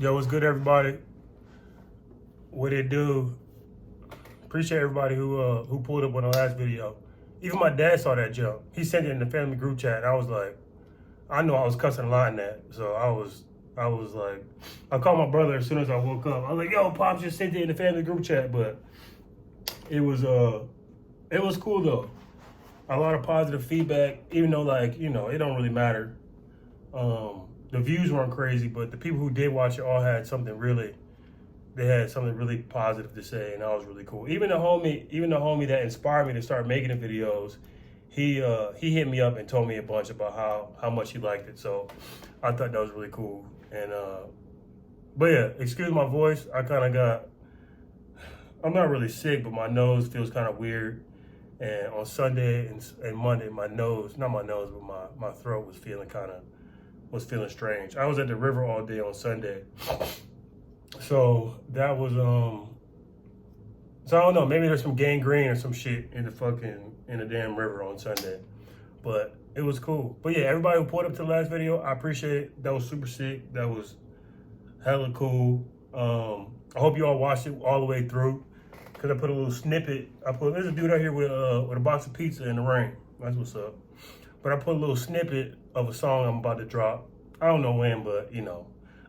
Yo, what's good, everybody? What it do? Appreciate everybody who pulled up on the last video. Even my dad saw that jump. He sent it in the family group chat. And I was like, I know I was cussing a lot in that, so I was like, I called my brother as soon as I woke up. I was like, yo, Pops just sent it in the family group chat, but it was cool though. A lot of positive feedback, even though it don't really matter. The views weren't crazy, but the people who did watch it all had they had something really positive to say, and that was really cool. Even the homie that inspired me to start making the videos, he hit me up and told me a bunch about how much he liked it. So I thought that was really cool. And but yeah, excuse my voice. I'm not really sick, but my nose feels kind of weird. And on Sunday and Monday, my throat was feeling strange. I was at the river all day on Sunday. So that was so I don't know, maybe there's some gangrene or some shit in the damn river on Sunday. But it was cool. But yeah, everybody who pulled up to the last video, I appreciate it. That was super sick. That was hella cool. I hope you all watched it all the way through. Cause I put a little snippet. There's a dude out here with a box of pizza in the rain. That's what's up. But I put a little snippet of a song I'm about to drop. I don't know when, but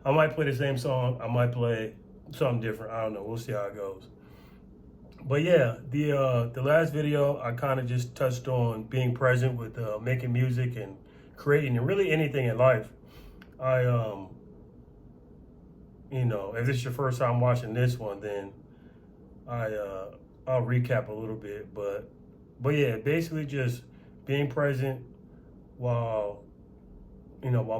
I might play the same song. I might play something different. I don't know. We'll see how it goes. But yeah, the last video, I kind of just touched on being present with making music and creating and really anything in life. If this is your first time watching this one, then I'll recap a little bit. But yeah, basically just being present while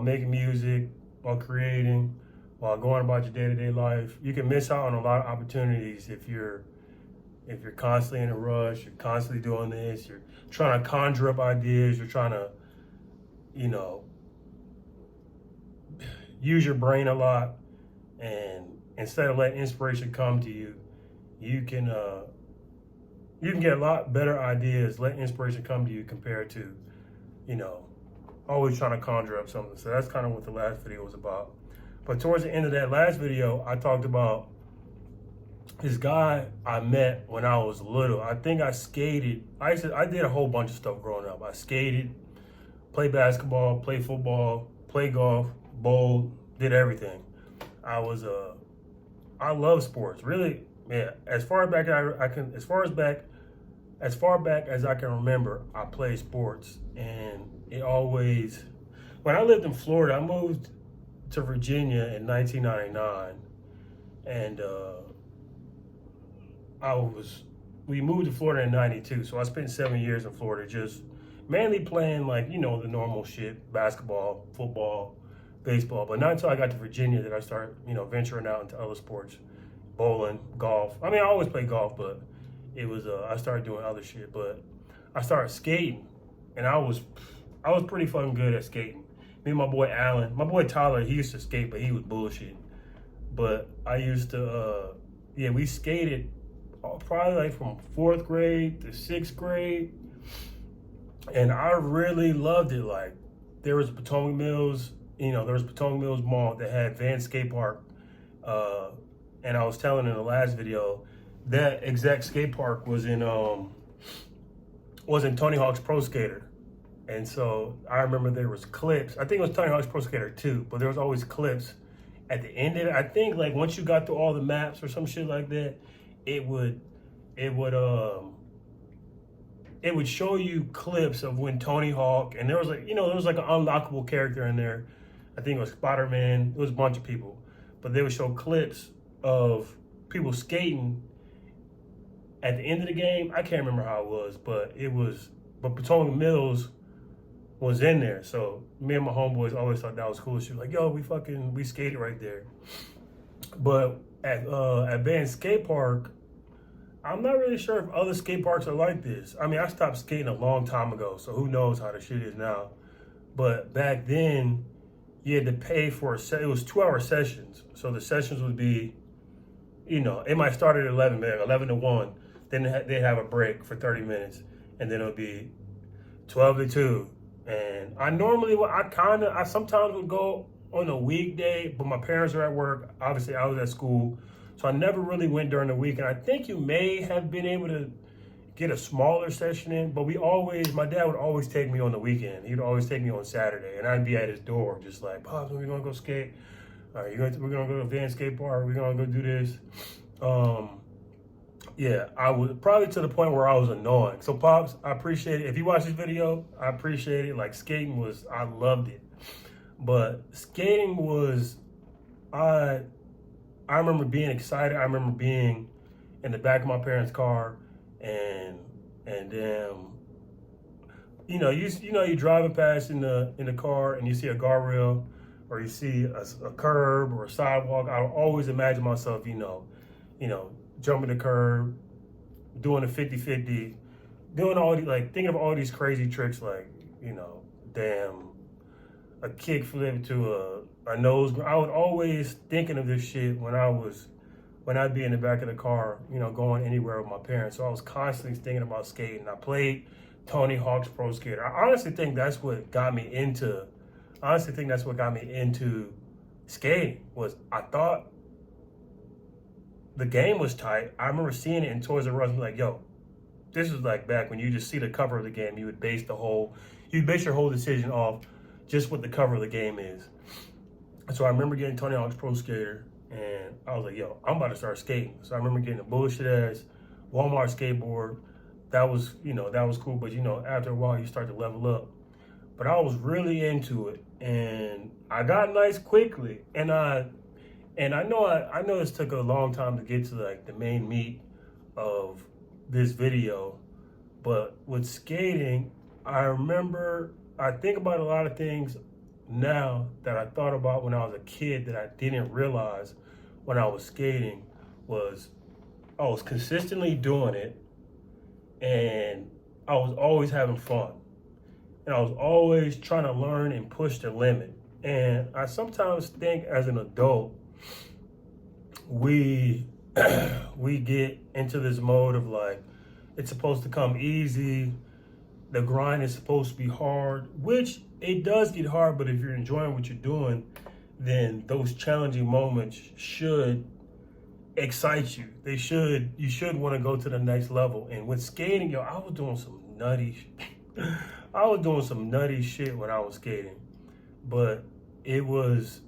making music, while creating, while going about your day-to-day life. You can miss out on a lot of opportunities if you're constantly in a rush, you're constantly doing this, you're trying to conjure up ideas, you're trying to, use your brain a lot, and instead of letting inspiration come to you, you can get a lot better ideas, let inspiration come to you compared to, always trying to conjure up something. So that's kind of what the last video was about. But towards the end of that last video, I talked about this guy I met when I was little. I think I skated. I did a whole bunch of stuff growing up. I skated, played basketball, played football, played golf, bowled, did everything. I love sports. Really, yeah. As far back as I can remember, I played sports, and when I lived in Florida, I moved to Virginia in 1999, and we moved to Florida in 92, so I spent 7 years in Florida just mainly playing the normal shit, basketball, football, baseball. But not until I got to Virginia did I start, venturing out into other sports, bowling, golf. I mean, I always played golf, but it was, I started doing other shit. But I started skating, and I was pretty fucking good at skating. Me and my boy Tyler, he used to skate, but he was bullshit. But I used to, we skated probably from 4th grade to 6th grade. And I really loved it. Like, there was Potomac Mills, Potomac Mills Mall that had Vans Skatepark. And I was telling in the last video, that exact skate park was in Tony Hawk's Pro Skater. And so I remember there was clips. I think it was Tony Hawk's Pro Skater 2, but there was always clips at the end of it. I think once you got through all the maps or some shit like that, it would show you clips of when Tony Hawk, and there was an unlockable character in there. I think it was Spider-Man. It was a bunch of people, but they would show clips of people skating at the end of the game. I can't remember how it was, but Potomac Mills was in there. So me and my homeboys always thought that was cool. She was like, yo, we skated right there. But at Vans Skatepark, I'm not really sure if other skate parks are like this. I mean, I stopped skating a long time ago, so who knows how the shit is now. But back then, you had to pay for it was 2-hour sessions. So the sessions would be, it might start at 11, man, 11 to 1. Then they'd have a break for 30 minutes. And then it would be 12 to 2. And I sometimes would go on a weekday, but my parents are at work. Obviously, I was at school, so I never really went during the week. And I think you may have been able to get a smaller session in, but my dad would always take me on the weekend. He'd always take me on Saturday, and I'd be at his door just like, Pops, we're gonna go skate. All right, we're gonna go to Vans Skatepark. We're gonna go do this. Yeah, I was probably to the point where I was annoying. So Pops, I appreciate it. If you watch this video, I appreciate it. Like skating I loved it. But skating I remember being excited. I remember being in the back of my parents' car and then you're driving past in the car and you see a guardrail or you see a curb or a sidewalk. I always imagine myself, jumping the curb, doing a 50-50, doing all these, like, thinking of all these crazy tricks, like, a kick flip to a nose. I was always thinking of this shit when I'd be in the back of the car, going anywhere with my parents. So I was constantly thinking about skating. I played Tony Hawk's Pro Skater. I honestly think that's what got me into skating. Was I thought the game was tight. I remember seeing it in Toys R Us and like, yo, this is like back when you just see the cover of the game, you would base your whole decision off just what the cover of the game is. And so I remember getting Tony Hawk's Pro Skater, and I was like, yo, I'm about to start skating. So I remember getting a bullshit ass Walmart skateboard. That was cool, but after a while you start to level up. But I was really into it, and I got nice quickly. And I know this took a long time to get to like the main meat of this video, but with skating, I think about a lot of things now that I thought about when I was a kid that I didn't realize when I was skating. I was consistently doing it, and I was always having fun, and I was always trying to learn and push the limit. And I sometimes think as an adult, we get into this mode of like, it's supposed to come easy, the grind is supposed to be hard, which it does get hard, but if you're enjoying what you're doing, then those challenging moments should excite you. You should want to go to the next level. And with skating, I was doing some nutty shit when I was skating. But it was,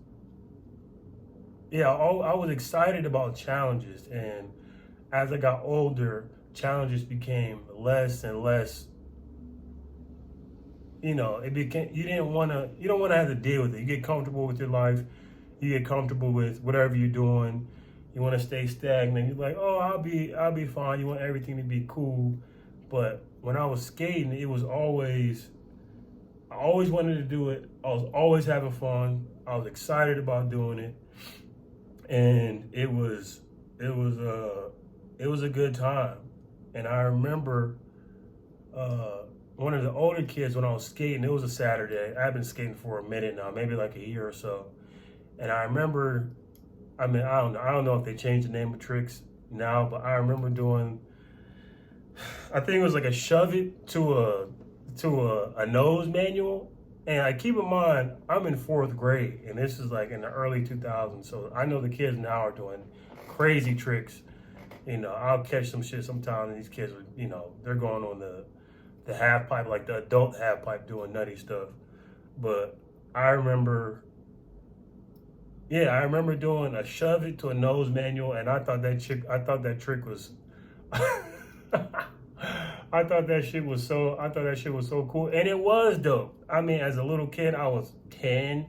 I was excited about challenges. And as I got older, challenges became less and less. You don't want to have to deal with it. You get comfortable with your life. You get comfortable with whatever you're doing. You want to stay stagnant. You're like, oh, I'll be fine. You want everything to be cool. But when I was skating, I always wanted to do it. I was always having fun. I was excited about doing it. And it was a good time. And I remember one of the older kids when I was skating, it was a Saturday. I've been skating for a minute now, maybe like a year or so. And I remember, I don't know if they changed the name of tricks now, but I remember doing, I think it was like a shove it to a nose manual. And I keep in mind, I'm in 4th grade, and this is like in the early 2000s. So I know the kids now are doing crazy tricks. I'll catch some shit sometimes, and these kids are, they're going on the half pipe, like the adult half pipe, doing nutty stuff. But I remember doing a shove it to a nose manual, and I thought that trick was, I thought that shit was so cool, and it was dope. I mean, as a little kid, I was 9,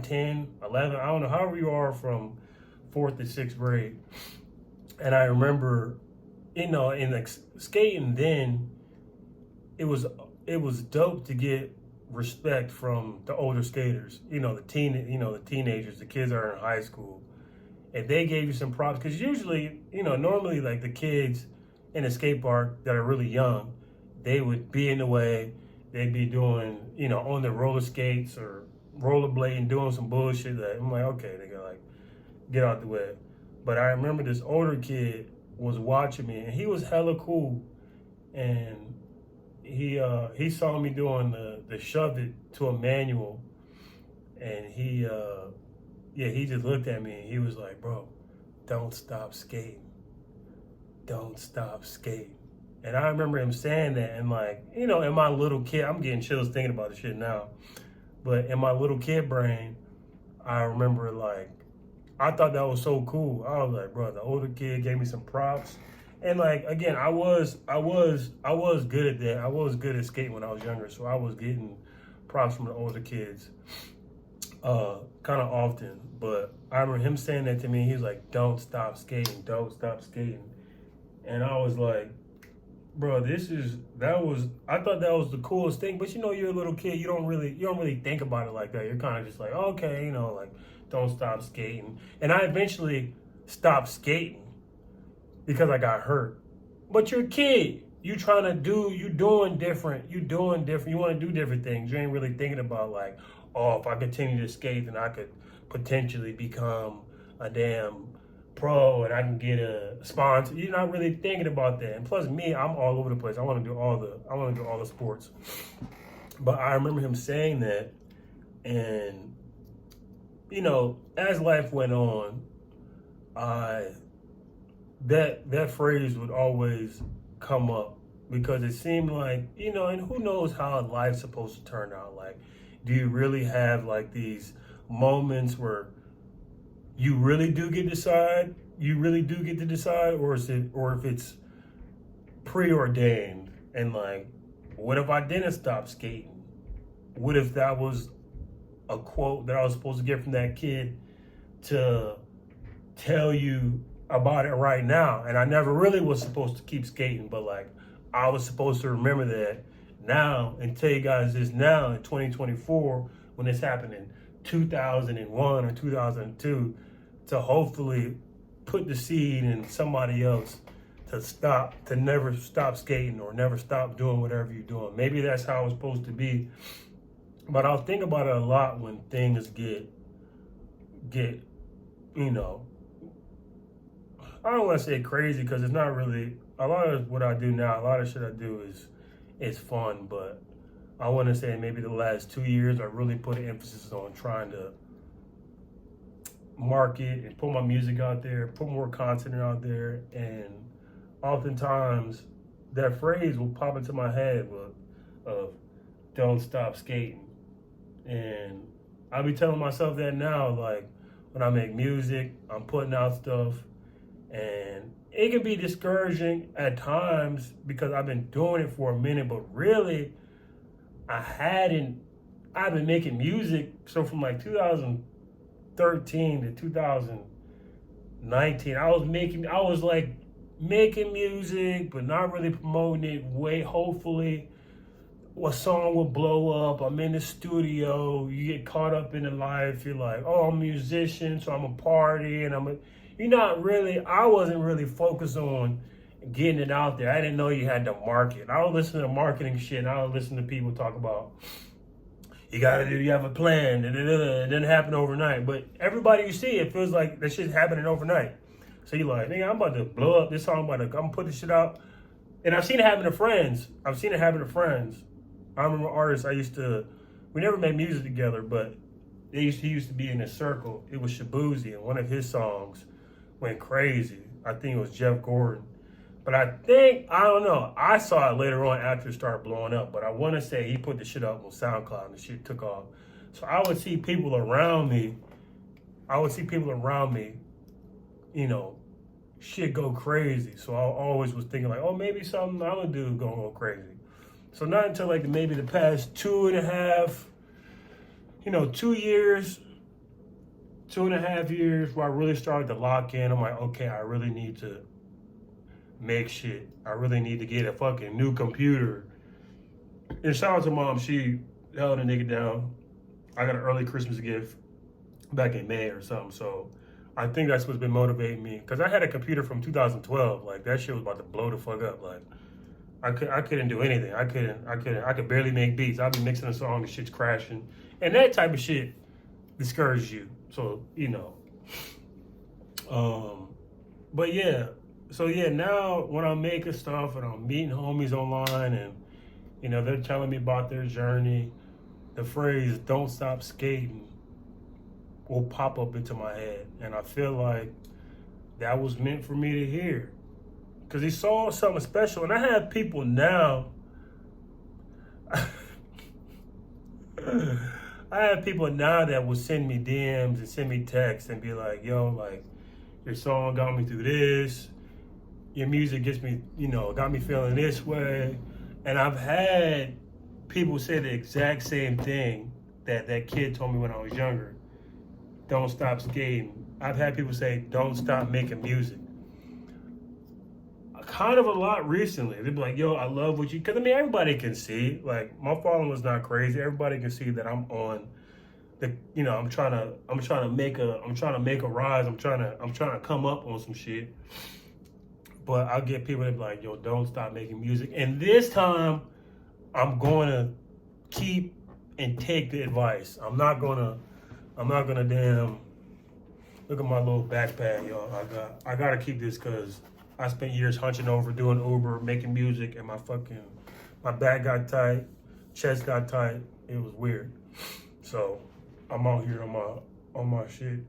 10, 11, I don't know, however you are from 4th to 6th grade. And I remember, in like skating then, it was dope to get respect from the older skaters, the teenagers, the kids that are in high school, and they gave you some props, because usually, normally like the kids in a skate park that are really young, they would be in the way, they'd be doing, on the roller skates or rollerblading, doing some bullshit that I'm like, okay, they gotta like get out the way. But I remember this older kid was watching me, and he was hella cool, and he saw me doing the shove it to a manual, and he just looked at me and he was like, bro, don't stop skating. Don't stop skating. And I remember him saying that, and like, you know, in my little kid, I'm getting chills thinking about the shit now. But in my little kid brain, I remember like, I thought that was so cool. I was like, bro, the older kid gave me some props. And like, again, I was good at that. I was good at skating when I was younger. So I was getting props from the older kids kind of often. But I remember him saying that to me. He was like, don't stop skating. Don't stop skating. And I was like, bro, I thought that was the coolest thing. But you know, you're a little kid. You don't really think about it like that. You're kind of just like, okay, you know, like, don't stop skating. And I eventually stopped skating because I got hurt. But you're a kid. You doing different. You want to do different things. You ain't really thinking about like, oh, if I continue to skate, then I could potentially become a damn pro and I can get a sponsor. You're not really thinking about that. And plus me, I'm all over the place. I want to do all the sports. But I remember him saying that, and you know, as life went on, that phrase would always come up because it seemed like, you know, and who knows how life's supposed to turn out. Like, do you really have like these moments where you really do get to decide, or if it's preordained, and like, what if I didn't stop skating? What if that was a quote that I was supposed to get from that kid to tell you about it right now? And I never really was supposed to keep skating, but like, I was supposed to remember that now and tell you guys this now in 2024 when this happened in 2001 or 2002 to hopefully put the seed in somebody else to never stop skating or never stop doing whatever you're doing. Maybe that's how it's supposed to be. But I'll think about it a lot when things get, you know, I don't want to say crazy because it's not really, a lot of what I do now, a lot of shit I do is fun, but I want to say maybe the last 2 years I really put an emphasis on trying to market and put my music out there, put more content out there, and oftentimes that phrase will pop into my head of don't stop skating. And I be telling myself that now, like when I make music, I'm putting out stuff, and it can be discouraging at times because I've been doing it for a minute, but really I've been making music. So from like 2013 to 2019, I was like making music, but not really promoting it. Hopefully a song will blow up. I'm in the studio. You get caught up in the life. You're like, oh, I'm a musician, so I'm a party, and I wasn't really focused on getting it out there. I didn't know you had to market. I was listening to marketing shit, and I was listening to people talk about, you have a plan, it didn't happen overnight. But everybody you see, it feels like that shit's happening overnight. So you're like, nigga, I'm about to blow up this song, I'm gonna put this shit out. And I've seen it happen to friends. I remember artists we never made music together, but he used to be in a circle. It was Shabuzi, and one of his songs went crazy. I think it was Jeff Gordon. But I don't know. I saw it later on after it started blowing up, but I want to say he put the shit up on SoundCloud and the shit took off. So I would see people around me, you know, shit go crazy. So I always was thinking like, oh, maybe something I'm gonna do gonna go crazy. So not until like maybe the past 2.5 years where I really started to lock in. I'm like, okay, I really need to make shit. I really need to get a fucking new computer. And shout out to mom, she held a nigga down. I got an early Christmas gift back in May or something. So I think that's what's been motivating me. Cause I had a computer from 2012. Like that shit was about to blow the fuck up. Like I couldn't do anything. I could barely make beats. I'd be mixing a song, the shit's crashing. And that type of shit discourages you. So, you know. But yeah. So yeah, now when I'm making stuff and I'm meeting homies online and, you know, they're telling me about their journey, the phrase, don't stop skating, will pop up into my head. And I feel like that was meant for me to hear. Because he saw something special. And I have people now, that will send me DMs and send me texts and be like, yo, like, your song got me through this. Your music gets me, got me feeling this way. And I've had people say the exact same thing that kid told me when I was younger. Don't stop skating. I've had people say, don't stop making music. Kind of a lot recently. They'd be like, yo, I love what you, because I mean, everybody can see, like, my following was not crazy. Everybody can see that I'm on the, I'm trying to make a rise. I'm trying to come up on some shit. But I'll get people that be like, yo, don't stop making music. And this time, I'm going to keep and take the advice. I'm not gonna damn, look at my little backpack, yo. I gotta keep this because I spent years hunching over, doing Uber, making music, and my back got tight, chest got tight. It was weird. So I'm out here on my shit.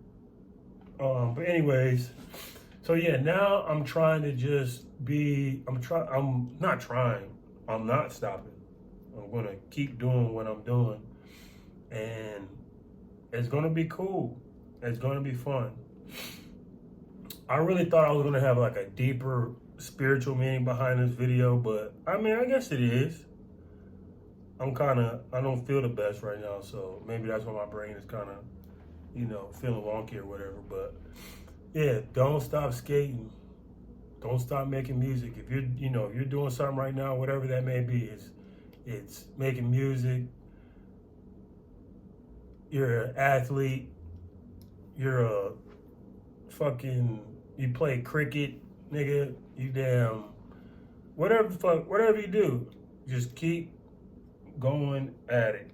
But anyways, so yeah, now I'm trying to just I'm not stopping. I'm gonna keep doing what I'm doing, and it's gonna be cool. It's gonna be fun. I really thought I was gonna have like a deeper spiritual meaning behind this video, but I mean, I guess it is. I don't feel the best right now, so maybe that's why my brain is kind of, feeling wonky or whatever. But yeah, don't stop skating. Don't stop making music. If you're doing something right now, whatever that may be, it's making music. You're an athlete. You're a you play cricket, nigga. You damn, whatever you do, just keep going at it.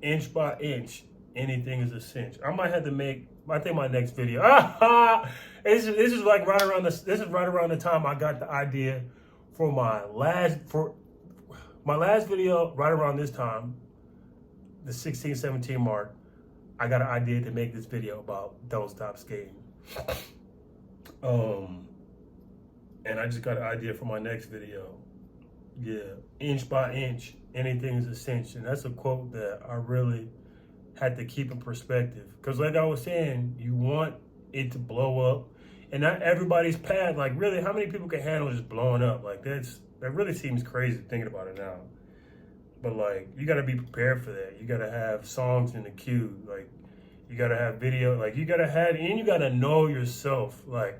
Inch by inch, anything is a cinch. I might have to I think my next video. This is right around the time I got the idea for my last video. Right around this time, the 16-17 mark, I got an idea to make this video about don't stop skating. And I just got an idea for my next video. Yeah, inch by inch, anything is a cinch. And that's a quote that I really had to keep in perspective. Because like I was saying, you want it to blow up. And not everybody's path, like really, how many people can handle just blowing up? Like that really seems crazy thinking about it now. But like, you gotta be prepared for that. You gotta have songs in the queue. Like, you gotta have video. Like, you gotta know yourself. Like,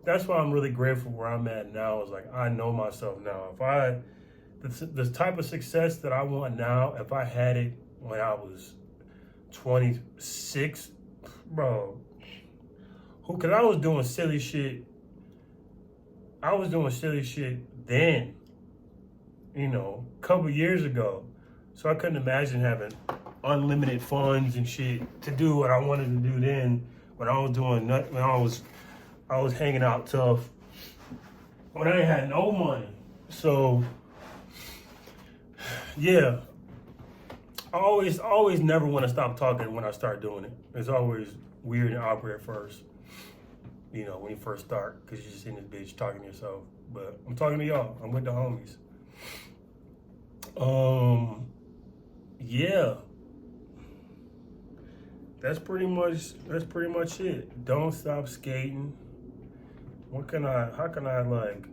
that's why I'm really grateful where I'm at now. Is like, I know myself now. The type of success that I want now, if I had it when I was 26, bro. Because I was doing silly shit. I was doing silly shit then, a couple years ago. So I couldn't imagine having unlimited funds and shit to do what I wanted to do then. When I was doing nothing, when I was hanging out tough, when I had no money. So yeah, I always never want to stop talking when I start doing it. It's always weird and awkward at first. When you first start, because you're just in this bitch talking to yourself. But I'm talking to y'all. I'm with the homies. Yeah. That's pretty much it. Don't stop skating. How can I like,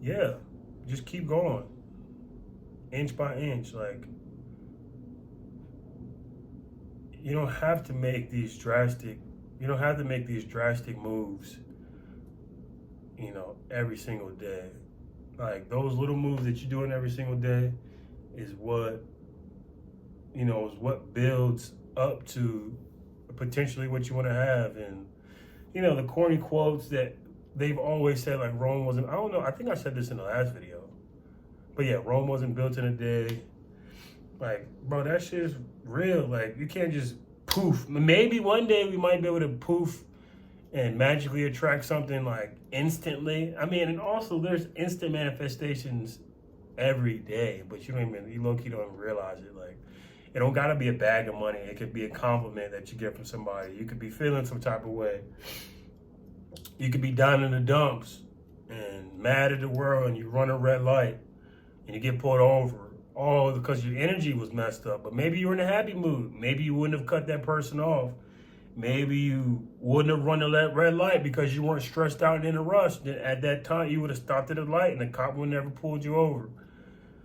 yeah, just keep going. Inch by inch, like, you don't have to make these drastic moves, every single day. Like, those little moves that you're doing every single day is what builds up to potentially what you want to have. And, the corny quotes that they've always said, like, Rome wasn't, I don't know, I think I said this in the last video. But yeah, Rome wasn't built in a day. Like, bro, that shit's real. Like, you can't just poof. Maybe one day we might be able to poof and magically attract something like instantly. I mean, and also there's instant manifestations every day, but you low-key don't even realize it. Like, It don't gotta be a bag of money. It could be a compliment that you get from somebody. You could be feeling some type of way. You could be down in the dumps and mad at the world, and you run a red light and you get pulled over, all because your energy was messed up. But maybe you were in a happy mood. Maybe you wouldn't have cut that person off. Maybe you wouldn't have run the red light because you weren't stressed out and in a rush. At that time, you would have stopped at the light and the cop would never pulled you over.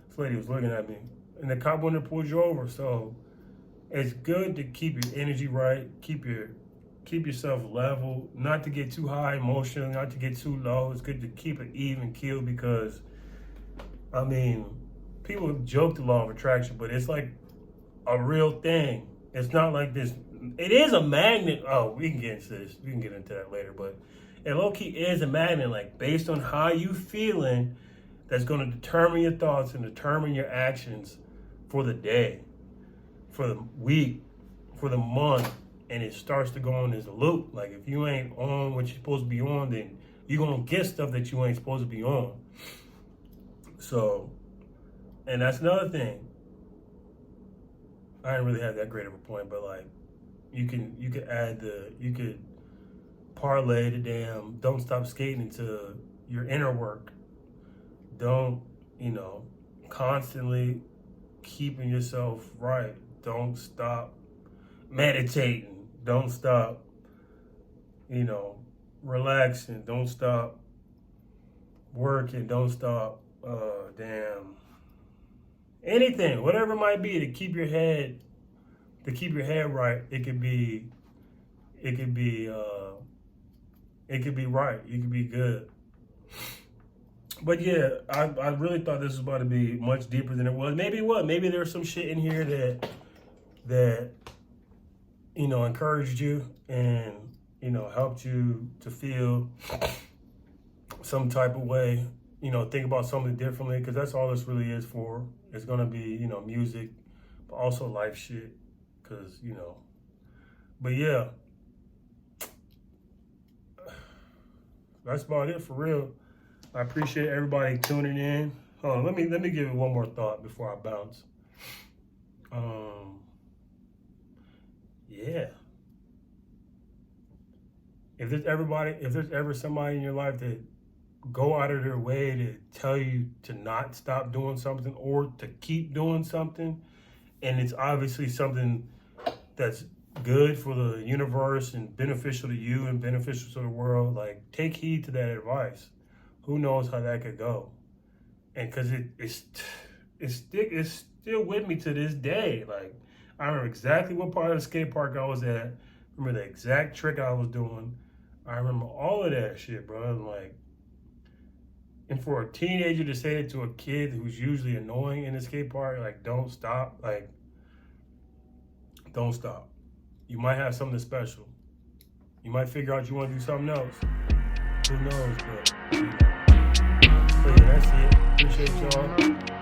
This lady was looking at me, and the cop wouldn't have pulled you over. So it's good to keep your energy right, keep yourself level, not to get too high emotionally, not to get too low. It's good to keep it even keel because, I mean, people joke the law of attraction, but it's like a real thing. It's not like this. It is a magnet. Oh, we can get into this. We can get into that later. But it low-key is a magnet. Like, based on how you feeling, that's going to determine your thoughts and determine your actions for the day, for the week, for the month. And it starts to go on this loop. Like, if you ain't on what you're supposed to be on, then you're going to get stuff that you ain't supposed to be on. So, and that's another thing. I didn't really have that great of a point, but like, you could parlay the damn don't stop skating into your inner work. Don't, constantly keeping yourself right. Don't stop meditating. Don't stop, relaxing. Don't stop working. Don't stop, anything, whatever it might be to keep your head right. It could be right. You could be good. But yeah, I really thought this was about to be much deeper than it was. Maybe there's some shit in here that encouraged you and helped you to feel some type of way. Think about something differently, because that's all this really is for. It's gonna be music, but also life shit. Because, but yeah, that's about it for real. I appreciate everybody tuning in. Hold on, let me give it one more thought before I bounce. Yeah. If there's ever somebody in your life that go out of their way to tell you to not stop doing something or to keep doing something, and it's obviously something that's good for the universe and beneficial to you and beneficial to the world, like, take heed to that advice. Who knows how that could go? And because it's still with me to this day. Like, I remember exactly what part of the skate park I was at. I remember the exact trick I was doing. I remember all of that shit, bro. And for a teenager to say it to a kid who's usually annoying in the skate park, like, don't stop. Like, don't stop. You might have something special. You might figure out you want to do something else. Who knows? But yeah, that's it. Appreciate y'all.